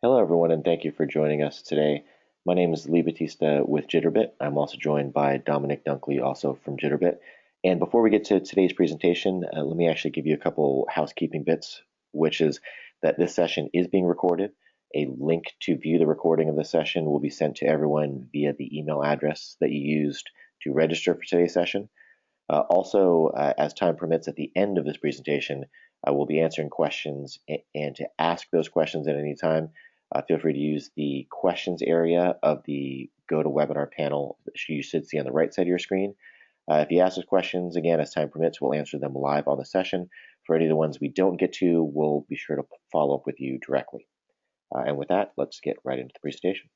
Hello, everyone, and thank you for joining us today. My name is Lee Batista with Jitterbit. I'm also joined by Dominic Dunkley, also from Jitterbit. And before we get to today's presentation, let me actually give you a couple housekeeping bits, which is that this session is being recorded. A link to view the recording of the session will be sent to everyone via the email address that you used to register for today's session. Also, as time permits, at the end of this presentation, I will be answering questions, and to ask those questions at any time, feel free to use the questions area of the GoToWebinar panel that you should see on the right side of your screen. If you ask us questions, again, as time permits, we'll answer them live on the session. For any of the ones we don't get to, we'll be sure to follow up with you directly. And with that, let's get right into the presentation.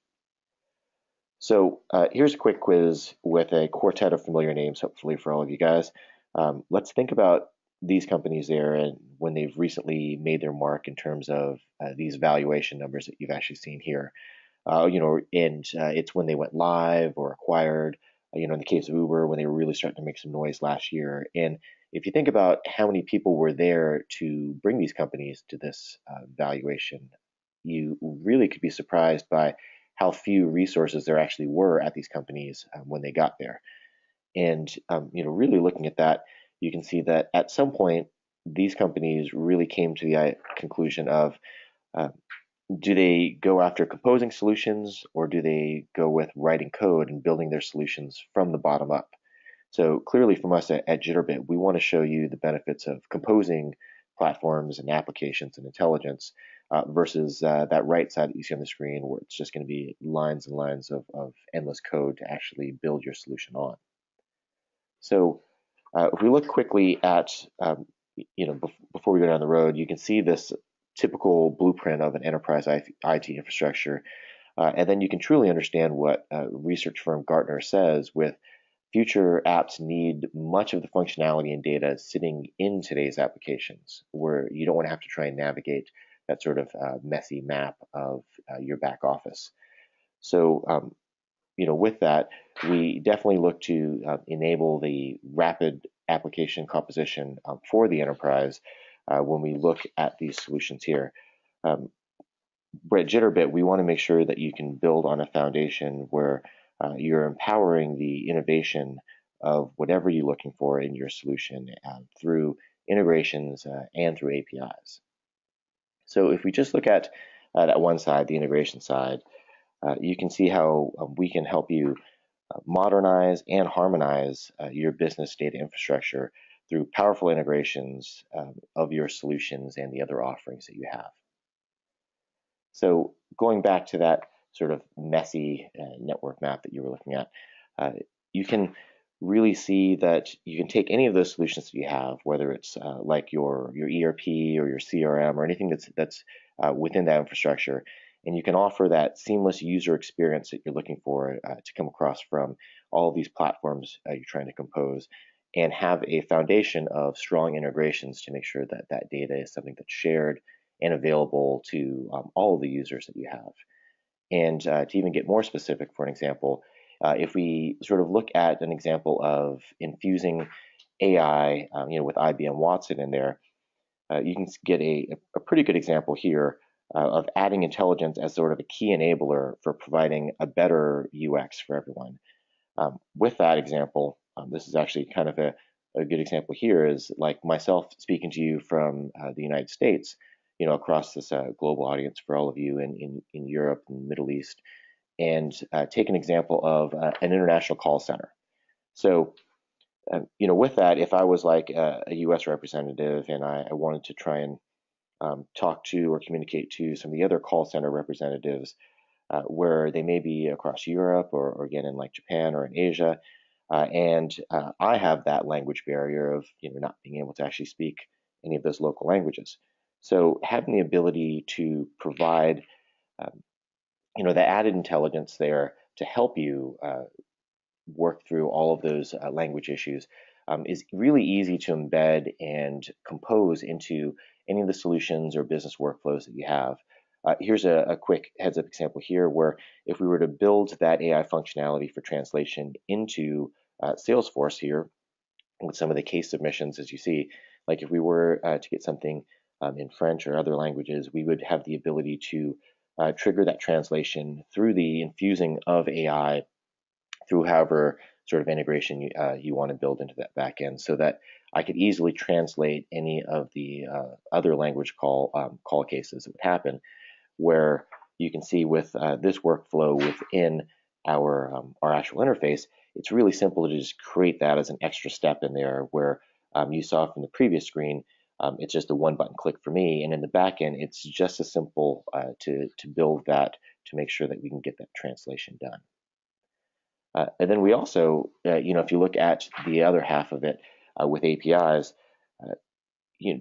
So here's a quick quiz with a quartet of familiar names, hopefully for all of you guys. Let's think about these companies there and when they've recently made their mark in terms of these valuation numbers that you've actually seen here. It's when they went live or acquired. In the case of Uber, when they were really starting to make some noise last year. And if you think about how many people were there to bring these companies to this valuation, you really could be surprised by how few resources there actually were at these companies when they got there. And really looking at that, you can see that at some point these companies really came to the conclusion of uh, do they go after composing solutions, or do they go with writing code and building their solutions from the bottom up? So clearly from us at Jitterbit, we want to show you the benefits of composing platforms and applications and intelligence versus that right side that you see on the screen where it's just going to be lines and lines of endless code to actually build your solution on. So if we look quickly at, before we go down the road, you can see this typical blueprint of an enterprise IT infrastructure. And then you can truly understand what research firm Gartner says with future apps need much of the functionality and data sitting in today's applications, where you don't want to have to try and navigate that sort of messy map of your back office. So, with that, we definitely look to enable the rapid application composition for the enterprise when we look at these solutions here. Um, at Jitterbit, we want to make sure that you can build on a foundation where you're empowering the innovation of whatever you're looking for in your solution through integrations and through APIs. So if we just look at that one side, the integration side, you can see how we can help you modernize and harmonize your business data infrastructure through powerful integrations of your solutions and the other offerings that you have. So going back to that sort of messy network map that you were looking at, you can really see that you can take any of those solutions that you have, whether it's like your ERP or your CRM or anything that's within that infrastructure, and you can offer that seamless user experience that you're looking for to come across from all of these platforms you're trying to compose, and have a foundation of strong integrations to make sure that that data is something that's shared and available to all of the users that you have. And to even get more specific, for an example, if we sort of look at an example of infusing AI, with IBM Watson in there, you can get a pretty good example here of adding intelligence as sort of a key enabler for providing a better UX for everyone. With that example, this is actually kind of a good example here is like myself speaking to you from the United States, across this global audience for all of you in Europe and the Middle East, and take an example of an international call center. So, with that, if I was like a U.S. representative and I wanted to try and talk to or communicate to some of the other call center representatives where they may be across Europe or again in like Japan or in Asia, and I have that language barrier of not being able to actually speak any of those local languages. So having the ability to provide um, the added intelligence there to help you work through all of those language issues is really easy to embed and compose into any of the solutions or business workflows that you have. Here's a quick heads up example here where if we were to build that AI functionality for translation into Salesforce here with some of the case submissions, as you see, like if we were to get something in French or other languages, we would have the ability to trigger that translation through the infusing of AI through however sort of integration you want to build into that backend, so that I could easily translate any of the other language call cases that would happen, where you can see with this workflow within our actual interface, it's really simple to just create that as an extra step in there, where you saw from the previous screen, it's just a one button click for me, and in the back end, it's just as simple to build that to make sure that we can get that translation done. And then we also, if you look at the other half of it with APIs,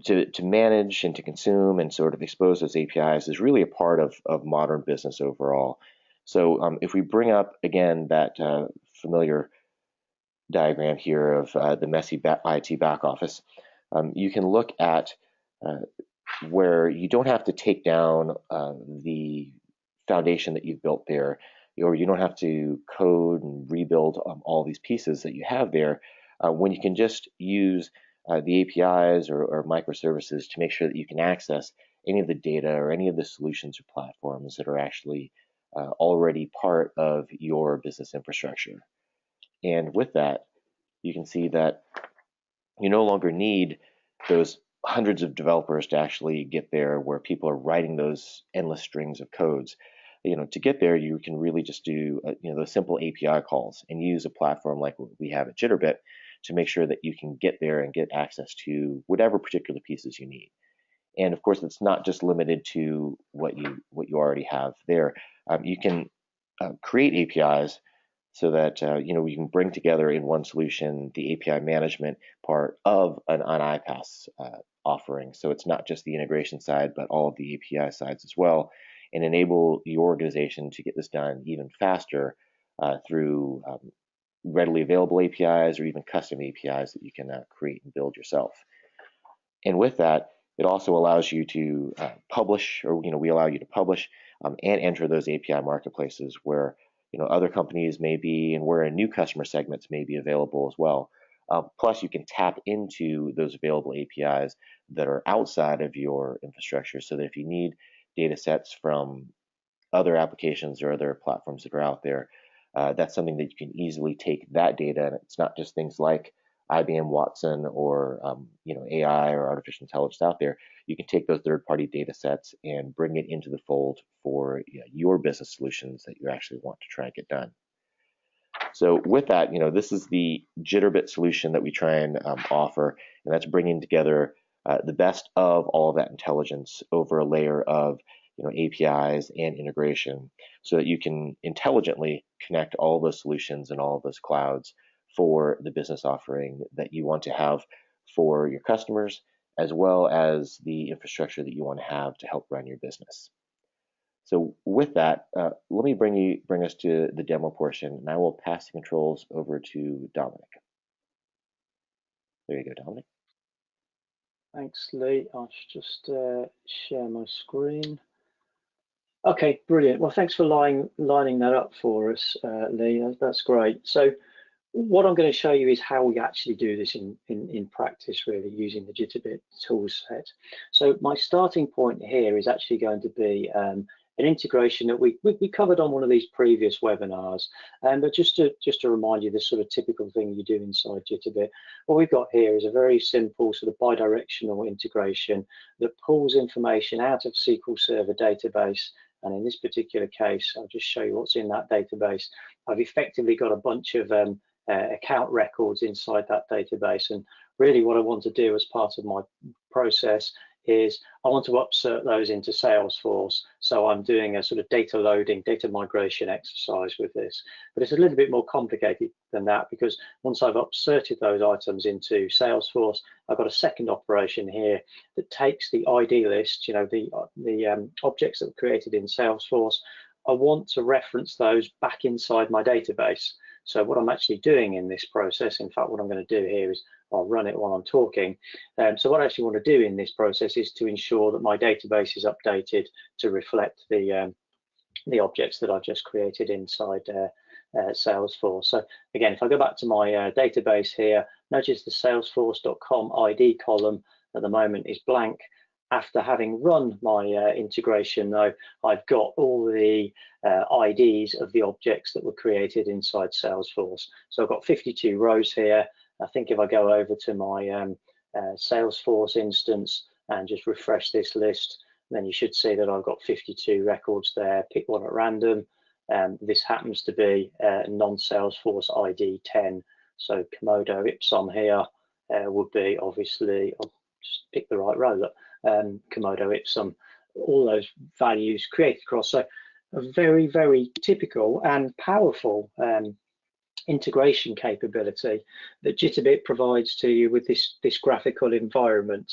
to manage and to consume and sort of expose those APIs is really a part of modern business overall. So if we bring up again that familiar diagram here of the messy IT back office, you can look at where you don't have to take down the foundation that you've built there, or you don't have to code and rebuild all these pieces that you have there, when you can just use the APIs or microservices to make sure that you can access any of the data or any of the solutions or platforms that are actually already part of your business infrastructure. And with that, you can see that you no longer need those hundreds of developers to actually get there, where people are writing those endless strings of codes. To get there, you can really just do those simple API calls and use a platform like what we have at Jitterbit to make sure that you can get there and get access to whatever particular pieces you need. And of course, it's not just limited to what you already have there. You can create APIs so that we can bring together in one solution the API management part of an iPaaS offering. So it's not just the integration side, but all of the API sides as well, and enable your organization to get this done even faster through readily available APIs or even custom APIs that you can create and build yourself. And with that, it also allows you to publish, or we allow you to publish and enter those API marketplaces where other companies may be, and where new customer segments may be available as well. Plus, you can tap into those available APIs that are outside of your infrastructure, so that if you need data sets from other applications or other platforms that are out there, that's something that you can easily take that data, and it's not just things like IBM Watson or AI or artificial intelligence out there. You can take those third-party data sets and bring it into the fold for your business solutions that you actually want to try and get done. So with that, this is the Jitterbit solution that we try and offer, and that's bringing together the best of all of that intelligence over a layer of APIs and integration, so that you can intelligently connect all those solutions and all of those clouds for the business offering that you want to have for your customers, as well as the infrastructure that you want to have to help run your business. So with that, let me bring us to the demo portion, and I will pass the controls over to Dominic. There you go, Dominic. Thanks, Lee. I should just share my screen. Okay, brilliant. Well, thanks for lining that up for us, Lee. That's great. So what I'm going to show you is how we actually do this in practice, really, using the Jitterbit tool set. So my starting point here is actually going to be an integration that we covered on one of these previous webinars. But just to remind you, the sort of typical thing you do inside Jitterbit, what we've got here is a very simple sort of bidirectional integration that pulls information out of SQL Server database. And in this particular case, I'll just show you what's in that database. I've effectively got a bunch of account records inside that database, and really what I want to do as part of my process is I want to upsert those into Salesforce. So I'm doing a sort of data loading, data migration exercise with this. But it's a little bit more complicated than that, because once I've upserted those items into Salesforce, I've got a second operation here that takes the ID list, the objects that were created in Salesforce. I want to reference those back inside my database. So what I'm actually doing in this process, in fact, what I'm going to do here is I'll run it while I'm talking. So what I actually want to do in this process is to ensure that my database is updated to reflect the objects that I've just created inside Salesforce. So again, if I go back to my database here, notice the salesforce.com ID column at the moment is blank. After having run my integration, though, I've got all the IDs of the objects that were created inside Salesforce. So I've got 52 rows here. I think if I go over to my Salesforce instance and just refresh this list, then you should see that I've got 52 records there. Pick one at random. This happens to be non-Salesforce ID 10. So Komodo Ipsum here would be, obviously, I'll just pick the right row, look, Komodo Ipsum, all those values created across. So a very, very typical and powerful integration capability that Jitterbit provides to you with this graphical environment.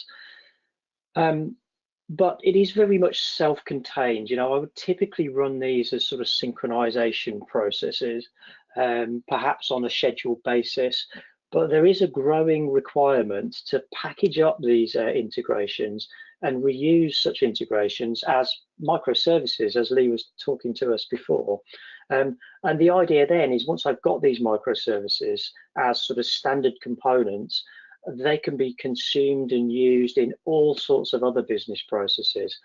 But it is very much self-contained. You know, I would typically run these as sort of synchronization processes, perhaps on a scheduled basis, but there is a growing requirement to package up these integrations and reuse such integrations as microservices, as Lee was talking to us before. And the idea then is, once I've got these microservices as sort of standard components, they can be consumed and used in all sorts of other business processes.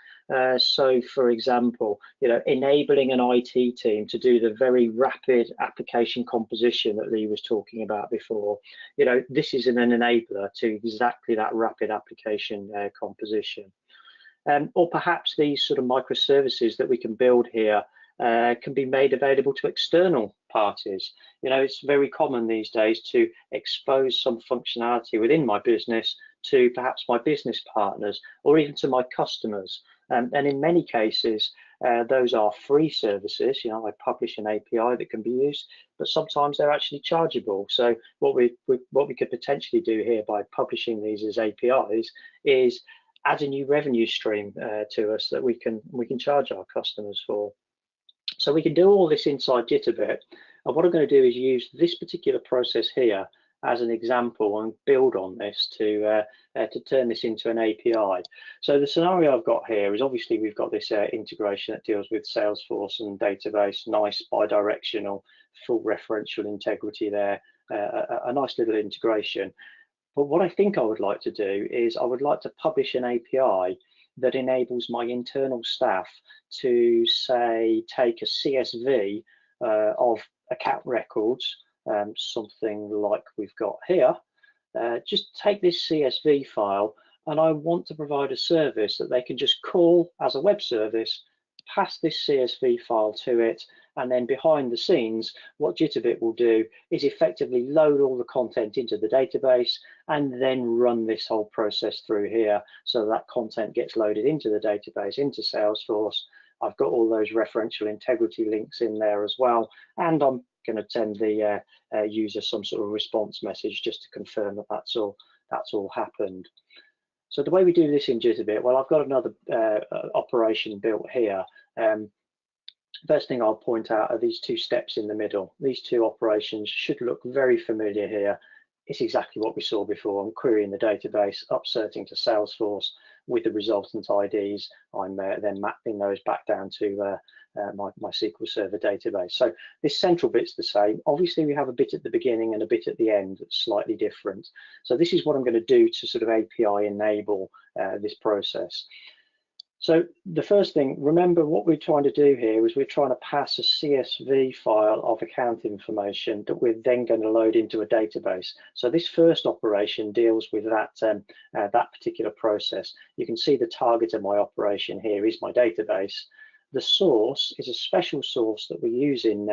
So, for example, you know, enabling an IT team to do the very rapid application composition that Lee was talking about before. You know, this is an enabler to exactly that rapid application composition. Or perhaps these sort of microservices that we can build here can be made available to external parties. You know, it's very common these days to expose some functionality within my business to perhaps my business partners or even to my customers. And in many cases, those are free services. You know, I publish an API that can be used, but sometimes they're actually chargeable. So what we could potentially do here by publishing these as APIs is add a new revenue stream to us that we can charge our customers for. So we can do all this inside Jitterbit, and what I'm going to do is use this particular process here as an example and build on this to turn this into an API. So the scenario I've got here is, obviously we've got this integration that deals with Salesforce and database, nice bidirectional, full referential integrity there, a nice little integration. But what I think I would like to do is I would like to publish an API that enables my internal staff to, say, take a CSV of account records, something like we've got here. Just take this CSV file, and I want to provide a service that they can just call as a web service, pass this CSV file to it, and then behind the scenes, what Jitterbit will do is effectively load all the content into the database and then run this whole process through here, so that content gets loaded into the database, into Salesforce. I've got all those referential integrity links in there as well, and I'm going to send the user some sort of response message just to confirm that that's all happened. So the way we do this in Jitterbit, well, I've got another operation built here. First thing I'll point out are these two steps in the middle. These two operations should look very familiar here. It's exactly what we saw before. I'm querying the database, upserting to Salesforce with the resultant IDs. I'm then mapping those back down to my SQL Server database. So this central bit's the same. Obviously, we have a bit at the beginning and a bit at the end that's slightly different. So this is what I'm going to do to sort of API enable this process. So the first thing, remember what we're trying to do here is we're trying to pass a CSV file of account information that we're then going to load into a database. So this first operation deals with that particular process. You can see the target of my operation here is my database. The source is a special source that we use in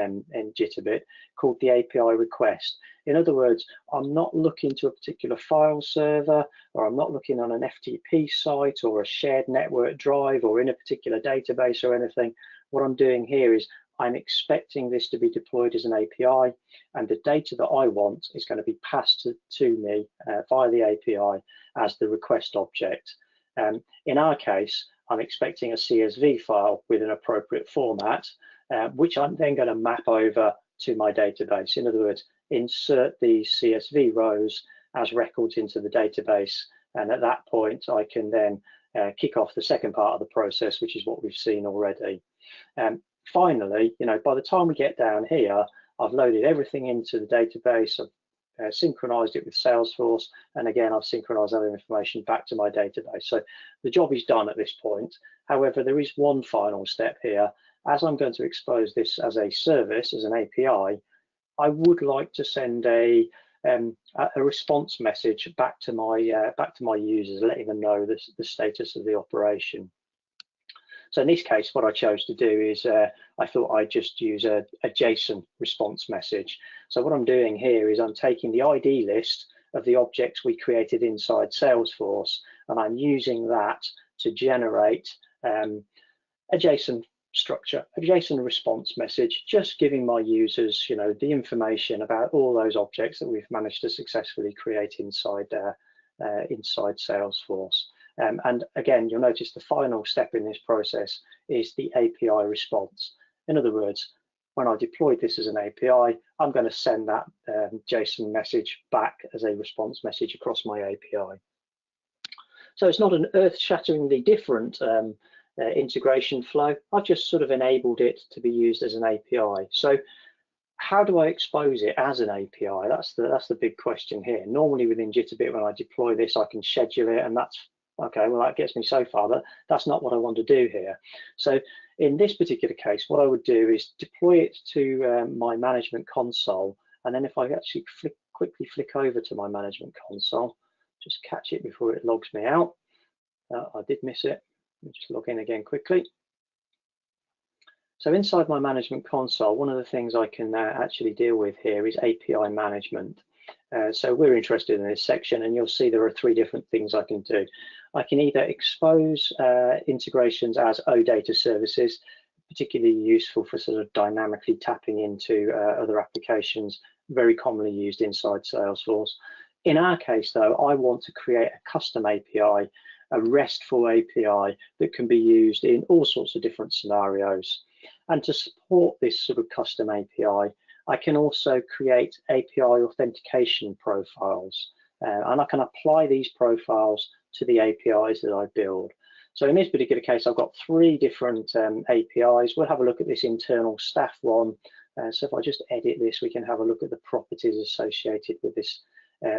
Jitterbit called the API request. In other words, I'm not looking to a particular file server, or I'm not looking on an FTP site or a shared network drive or in a particular database or anything. What I'm doing here is I'm expecting this to be deployed as an API, and the data that I want is going to be passed to me via the API as the request object. In our case, I'm expecting a CSV file with an appropriate format, which I'm then going to map over to my database. In other words, insert these CSV rows as records into the database, and at that point I can then kick off the second part of the process, which is what we've seen already. Finally, you know, by the time we get down here, I've loaded everything into the database. I've synchronized it with Salesforce, and again, I've synchronized that information back to my database. So the job is done at this point. However, there is one final step here. As I'm going to expose this as a service, as an API, I would like to send a response message back to my users, letting them know the status of the operation. So in this case, what I chose to do is I thought I'd just use a JSON response message. So what I'm doing here is I'm taking the ID list of the objects we created inside Salesforce, and I'm using that to generate a JSON structure, a JSON response message, just giving my users, the information about all those objects that we've managed to successfully create inside Salesforce. And again, you'll notice the final step in this process is the API response. In other words, when I deployed this as an API, I'm going to send that JSON message back as a response message across my API. So it's not an earth-shatteringly different integration flow. I've just sort of enabled it to be used as an API. So how do I expose it as an API? That's the big question here. Normally within Jitterbit, when I deploy this, I can schedule it, and that's okay. Well, that gets me so far, but that's not what I want to do here. So in this particular case, what I would do is deploy it to my management console, and then if I actually quickly flick over to my management console, just catch it before it logs me out. I did miss it. Let me just log in again quickly. So inside my management console, one of the things I can actually deal with here is API management. So we're interested in this section, and you'll see there are 3 different things I can do. I can either expose integrations as OData services, particularly useful for sort of dynamically tapping into other applications, very commonly used inside Salesforce. In our case, though, I want to create a custom API, a RESTful API that can be used in all sorts of different scenarios. And to support this sort of custom API, I can also create API authentication profiles, and I can apply these profiles to the APIs that I build. So in this particular case, I've got 3 different APIs. We'll have a look at this internal staff one. So if I just edit this, we can have a look at the properties associated with this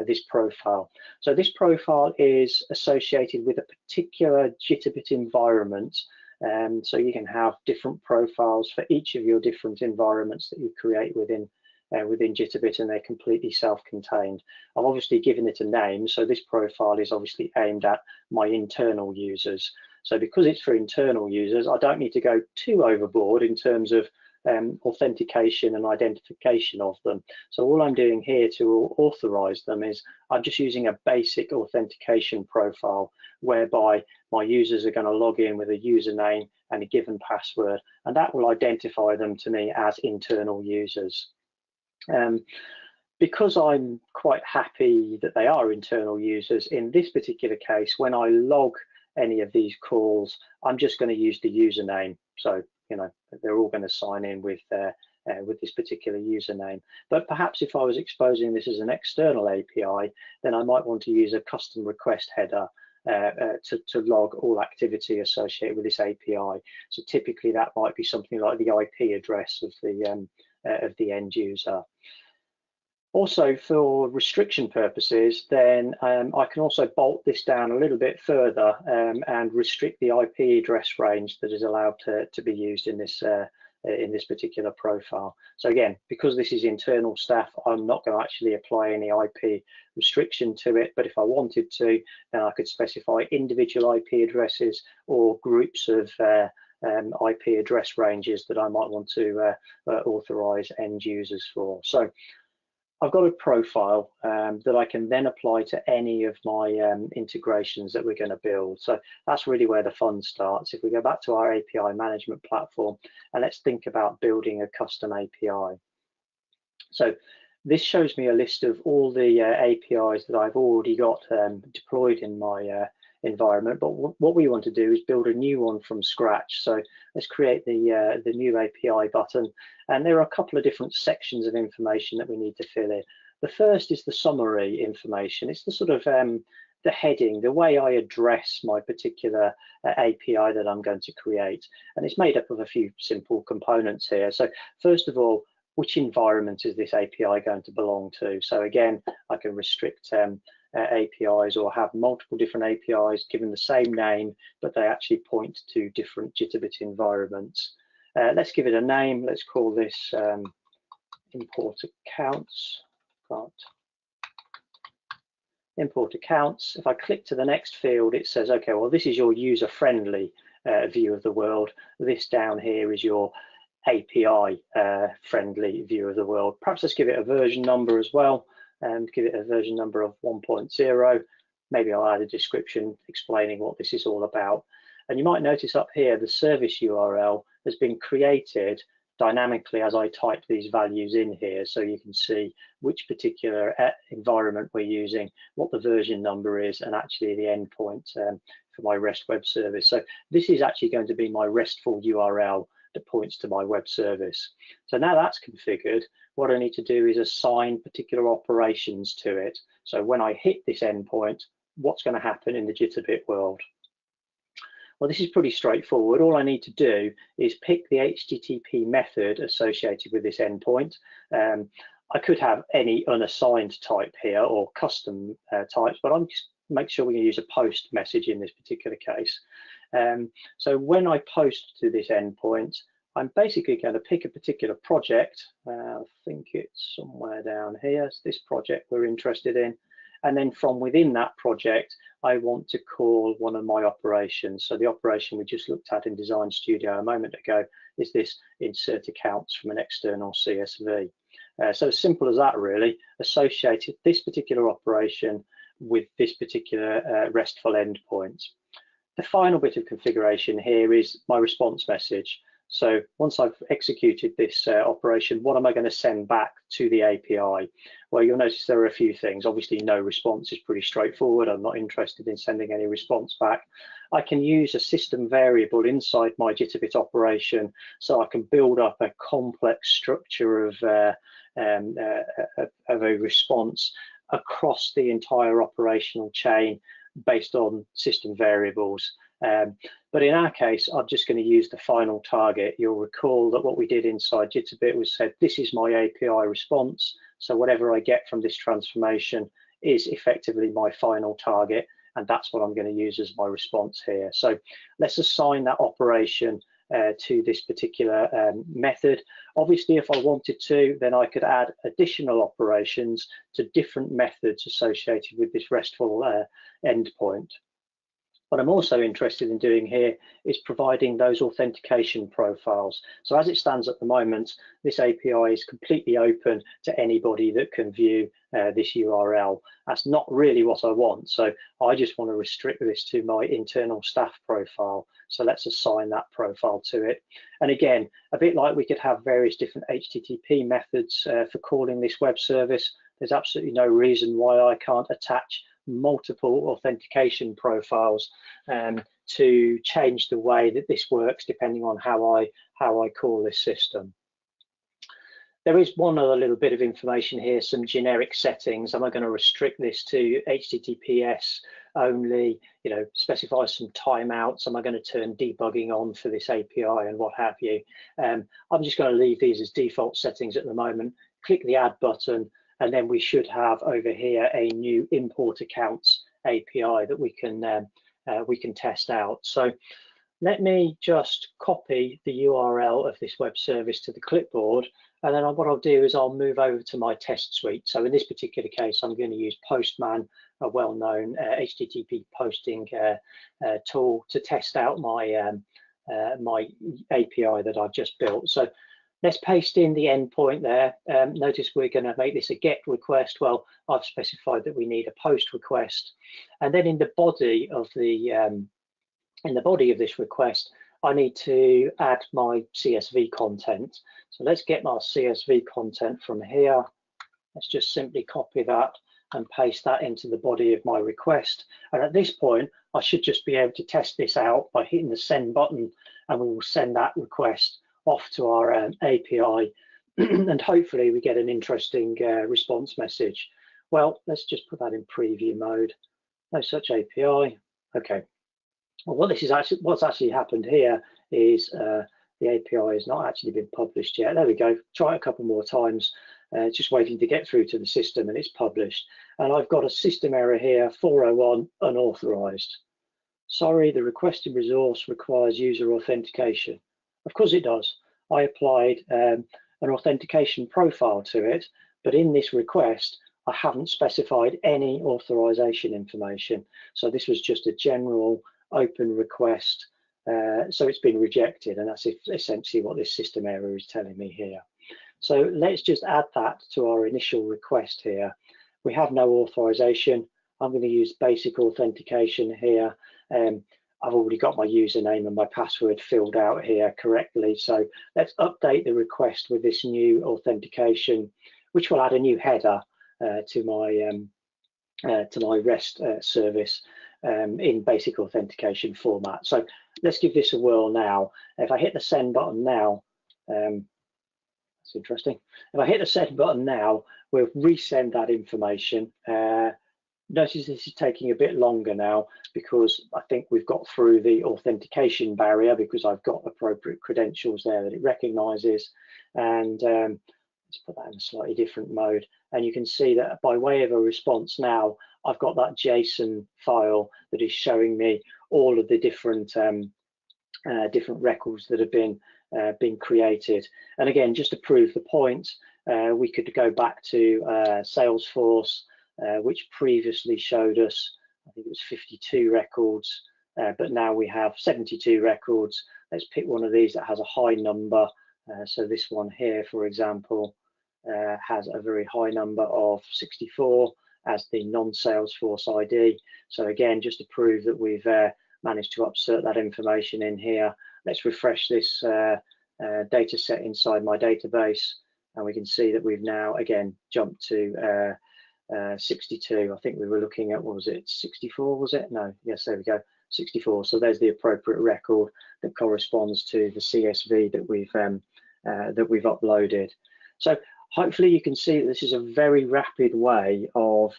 this profile. So this profile is associated with a particular Jitterbit environment. So you can have different profiles for each of your different environments that you create within Jitterbit, and they're completely self-contained. I've obviously given it a name, so this profile is obviously aimed at my internal users. So because it's for internal users, I don't need to go too overboard in terms of authentication and identification of them. So all I'm doing here to authorize them is I'm just using a basic authentication profile whereby my users are going to log in with a username and a given password, and that will identify them to me as internal users. Because I'm quite happy that they are internal users, in this particular case, when I log any of these calls, I'm just going to use the username. So they're all going to sign in with this particular username. But perhaps if I was exposing this as an external API, then I might want to use a custom request header to log all activity associated with this API. So typically that might be something like the IP address of the end user. Also, for restriction purposes, then I can also bolt this down a little bit further and restrict the IP address range that is allowed to be used in this particular profile. So again, because this is internal staff, I'm not going to actually apply any IP restriction to it, but if I wanted to, then I could specify individual IP addresses or groups of IP address ranges that I might want to authorize end users for. So I've got a profile that I can then apply to any of my integrations that we're going to build. So that's really where the fun starts. If we go back to our API management platform, and let's think about building a custom API. So this shows me a list of all the APIs that I've already got deployed in my environment, but what we want to do is build a new one from scratch. So let's create the new API button, and there are a couple of different sections of information that we need to fill in. The first is the summary information. It's the sort of the heading, the way I address my particular API that I'm going to create, and it's made up of a few simple components here. So first of all, which environment is this API going to belong to. So again, I can restrict APIs or have multiple different APIs given the same name, but they actually point to different Jitterbit environments. Let's give it a name. Let's call this import accounts. Import accounts. If I click to the next field, it says, okay, well, this is your user-friendly view of the world. This down here is your API friendly view of the world. Perhaps let's give it a version number as well, and give it a version number of 1.0. Maybe I'll add a description explaining what this is all about. And you might notice up here the service URL has been created dynamically as I type these values in here, so you can see which particular environment we're using, what the version number is, and actually the endpoint for my REST web service. So this is actually going to be my RESTful URL that points to my web service. So now that's configured, what I need to do is assign particular operations to it. So when I hit this endpoint, what's going to happen in the Jitterbit world? Well, this is pretty straightforward. All I need to do is pick the HTTP method associated with this endpoint. I could have any unassigned type here or custom types, but I'm just make sure we can use a post message in this particular case. So when I post to this endpoint, I'm basically going to pick a particular project. I think it's somewhere down here. It's this project we're interested in. And then from within that project, I want to call one of my operations. So the operation we just looked at in Design Studio a moment ago is this insert accounts from an external CSV. So as simple as that, really, associated this particular operation with this particular RESTful endpoint. The final bit of configuration here is my response message. So once I've executed this operation, what am I going to send back to the API? Well, you'll notice there are a few things. Obviously, no response is pretty straightforward. I'm not interested in sending any response back. I can use a system variable inside my Jitterbit operation, so I can build up a complex structure of a response across the entire operational chain based on system variables. But in our case, I'm just going to use the final target. You'll recall that what we did inside Jitterbit was said, this is my API response. So whatever I get from this transformation is effectively my final target. And that's what I'm going to use as my response here. So let's assign that operation to this particular method. Obviously, if I wanted to, then I could add additional operations to different methods associated with this RESTful endpoint. What I'm also interested in doing here is providing those authentication profiles. So as it stands at the moment, this API is completely open to anybody that can view this URL. That's not really what I want. So I just want to restrict this to my internal staff profile. So let's assign that profile to it. And again, a bit like we could have various different HTTP methods for calling this web service, there's absolutely no reason why I can't attach multiple authentication profiles to change the way that this works depending on how I call this system. There is one other little bit of information here, some generic settings. Am I going to restrict this to HTTPS only, specify some timeouts? Am I going to turn debugging on for this API and what have you? I'm just going to leave these as default settings at the moment. Click the add button, and then we should have over here a new import accounts API that we can test out. So let me just copy the URL of this web service to the clipboard, and then what I'll do is I'll move over to my test suite. So in this particular case, I'm going to use Postman, a well-known HTTP posting tool, to test out my my API that I've just built. So let's paste in the endpoint there. Notice we're going to make this a GET request. Well, I've specified that we need a POST request, and then in the body of this request, I need to add my CSV content. So let's get my CSV content from here. Let's just simply copy that and paste that into the body of my request. And at this point, I should just be able to test this out by hitting the send button, and we will send that request off to our API, and hopefully we get an interesting response message. Well, let's just put that in preview mode. No such API. Okay. Well, what's actually happened here is the API has not actually been published yet. There we go. Try it a couple more times. It's just waiting to get through to the system, and it's published. And I've got a system error here, 401 unauthorized. Sorry, the requested resource requires user authentication. Of course it does. I applied an authentication profile to it, but in this request, I haven't specified any authorization information. So this was just a general open request. So it's been rejected, and that's essentially what this system error is telling me here. So let's just add that to our initial request here. We have no authorization. I'm going to use basic authentication here. I've already got my username and my password filled out here correctly. So let's update the request with this new authentication, which will add a new header to my REST service in basic authentication format. So let's give this a whirl now. If I hit the send button now, that's interesting. If I hit the send button now, we'll resend that information. Notice this is taking a bit longer now because I think we've got through the authentication barrier because I've got appropriate credentials there that it recognizes. And let's put that in a slightly different mode. And you can see that by way of a response now, I've got that JSON file that is showing me all of the different records that have been created. And again, just to prove the point, we could go back to Salesforce, which previously showed us, I think it was 52 records, but now we have 72 records. Let's pick one of these that has a high number. So this one here, for example, has a very high number of 64 as the non-Salesforce ID. So again, just to prove that we've managed to insert that information in here, let's refresh this data set inside my database, and we can see that we've now again jumped to 62. I think we were looking at, what was it, 64 was it? No, yes, there we go, 64. So there's the appropriate record that corresponds to the CSV that we've uploaded. So hopefully you can see that this is a very rapid way of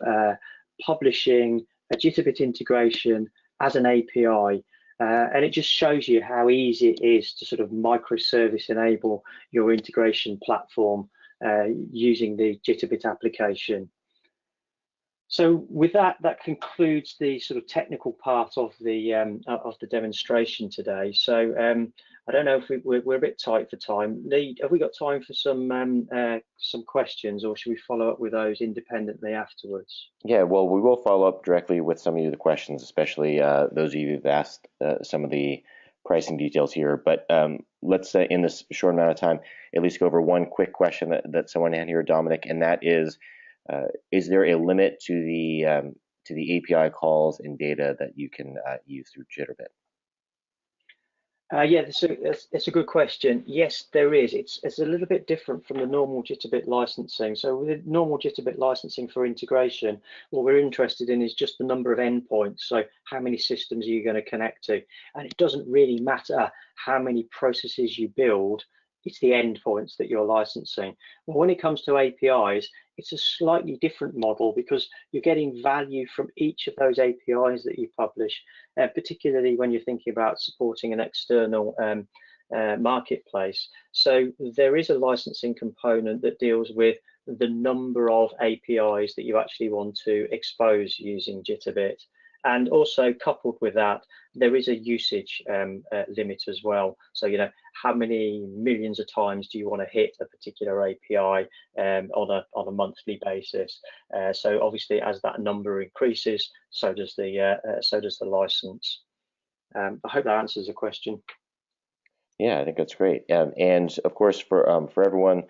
publishing a Jitterbit integration as an API, and it just shows you how easy it is to sort of microservice enable your integration platform using the Jitterbit application. So with that, that concludes the sort of technical part of the demonstration today. So I don't know if we're a bit tight for time. Lee, have we got time for some questions, or should we follow up with those independently afterwards? Yeah, well, we will follow up directly with some of the questions, especially those of you who've asked some of the pricing details here. But let's in this short amount of time, at least go over one quick question that someone had here, Dominic, and that is there a limit to the API calls and data that you can use through Jitterbit? Yeah, it's a good question. Yes, there is. It's a little bit different from the normal Jitterbit licensing. So with the normal Jitterbit licensing for integration, what we're interested in is just the number of endpoints. So how many systems are you going to connect to? And it doesn't really matter how many processes you build. It's the endpoints that you're licensing. Well, when it comes to APIs, it's a slightly different model because you're getting value from each of those APIs that you publish, particularly when you're thinking about supporting an external marketplace. So there is a licensing component that deals with the number of APIs that you actually want to expose using Jitterbit. And also coupled with that, there is a usage limit as well. So, you know, how many millions of times do you want to hit a particular API on a monthly basis? So obviously, as that number increases, so does the license. I hope that answers the question. Yeah, I think that's great. And of course, for everyone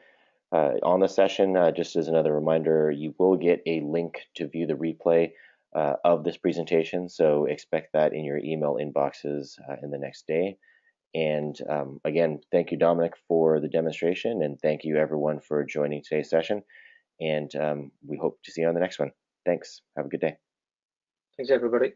on the session, just as another reminder, you will get a link to view the replay of this presentation, so expect that in your email inboxes in the next day. And again, thank you, Dominic, for the demonstration, and thank you, everyone, for joining today's session. And we hope to see you on the next one. Thanks. Have a good day. Thanks, everybody.